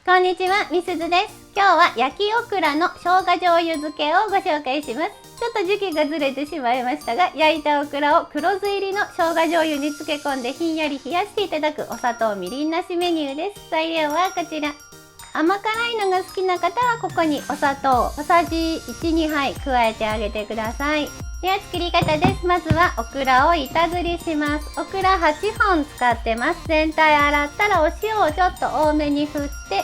こんにちは、みすずです。今日は焼きオクラの生姜醤油漬けをご紹介します。ちょっと時期がずれてしまいましたが、焼いたオクラを黒酢入りの生姜醤油に漬け込んでひんやり冷やしていただくお砂糖みりんなしメニューです。材料はこちら。甘辛いのが好きな方はここにお砂糖小さじ 1,2 杯加えてあげてください。では作り方です。まずはオクラを板ずりします。オクラ8本使ってます。全体洗ったらお塩をちょっと多めに振って、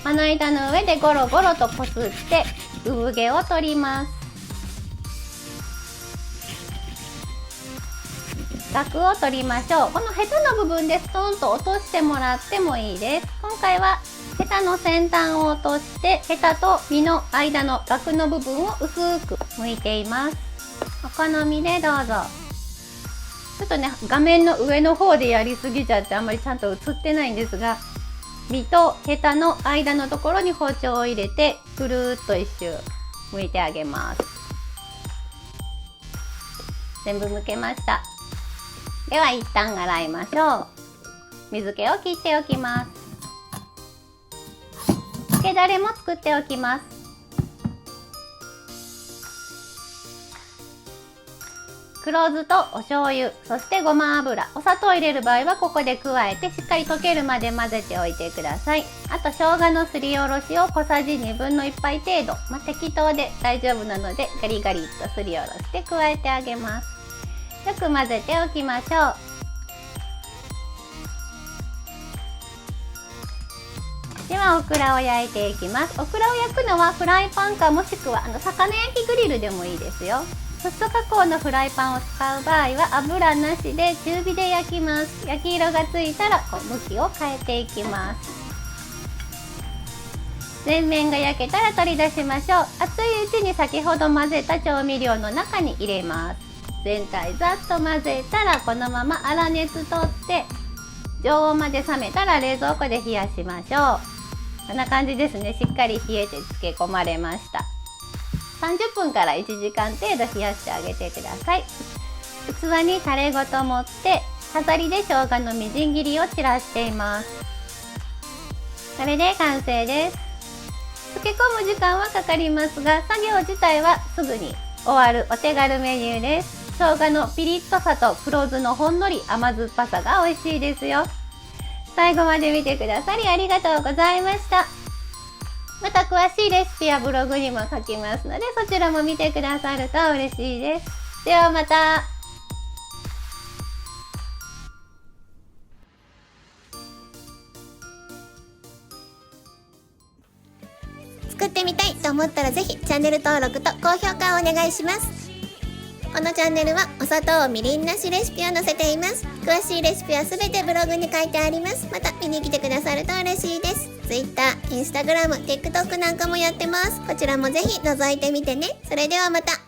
まな板の上でゴロゴロとこすって産毛を取ります。ガクを取りましょう。このヘタの部分でストンと落としてもらってもいいです。今回はヘタの先端を落として、ヘタと実の間のガクの部分を薄く剥いています。お好みでどうぞ。ちょっとね、画面の上の方でやりすぎちゃってあんまりちゃんと映ってないんですが、実とヘタの間のところに包丁を入れてぐるーっと一周剥いてあげます。全部剥けました。では一旦洗いましょう。水気を切っておきます。漬けだれも作っておきます。黒酢とお醤油、そしてごま油、お砂糖を入れる場合はここで加えてしっかり溶けるまで混ぜておいてください。あと生姜のすりおろしを小さじ1/2杯程度、適当で大丈夫なのでガリガリっとすりおろして加えてあげます。よく混ぜておきましょう。ではオクラを焼いていきます。オクラを焼くのはフライパンかもしくは魚焼きグリルでもいいですよ。フッ素加工のフライパンを使う場合は油なしで中火で焼きます。焼き色がついたら向きを変えていきます。全面が焼けたら取り出しましょう。熱いうちに先ほど混ぜた調味料の中に入れます。全体ざっと混ぜたらこのまま粗熱取って常温まで冷めたら冷蔵庫で冷やしましょう。こんな感じですね。しっかり冷えて漬け込まれました。30分から1時間程度冷やしてあげてください。器にタレごと盛って飾りで生姜のみじん切りを散らしています。これで完成です。漬け込む時間はかかりますが作業自体はすぐに終わるお手軽メニューです。生姜のピリッとさと黒酢のほんのり甘酸っぱさが美味しいですよ。最後まで見てくださりありがとうございました。また詳しいレシピはブログにも書きますのでそちらも見てくださると嬉しいです。ではまた。作ってみたいと思ったらぜひチャンネル登録と高評価をお願いします。このチャンネルはお砂糖みりんなしレシピを載せています。詳しいレシピはすべてブログに書いてあります。また見に来てくださると嬉しいです。Twitter、Instagram、TikTok なんかもやってます。こちらもぜひ覗いてみてね。それではまた。